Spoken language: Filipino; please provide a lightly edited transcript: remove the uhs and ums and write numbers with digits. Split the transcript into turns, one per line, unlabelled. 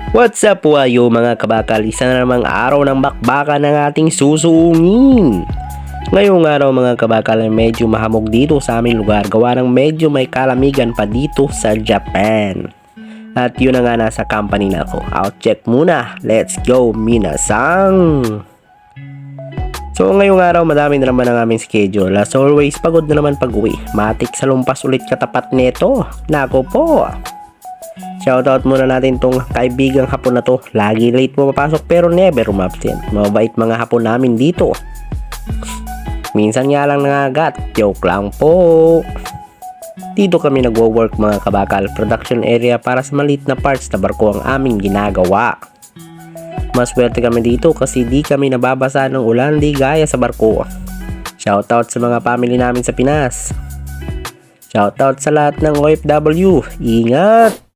What's up wayo mga kabakal? Isa na namang araw ng bakbakan ng ating susungin. Ngayong araw mga kabakal ay medyo mahamog dito sa aming lugar gawa ng medyo may kalamigan pa dito sa Japan. At yun na nga nasa company na ako. Outcheck muna. Let's go minasang! So ngayong araw madami na naman ang aming schedule. As always pagod na naman pag-uwi. Matik sa lumpas ulit katapat nito. Nako po! Shoutout muna natin tong kaibigang hapon na to. Lagi late pumapasok pero never umabsent. Mabait mga hapon namin dito. Minsan nga lang nangagat. Joke lang po. Dito kami nagwo-work mga kabakal. Production area para sa maliit na parts na barko ang aming ginagawa. Maswerte kami dito kasi di kami nababasa ng ulan di gaya sa barko. Shoutout sa mga family namin sa Pinas. Shoutout sa lahat ng OFW. Ingat!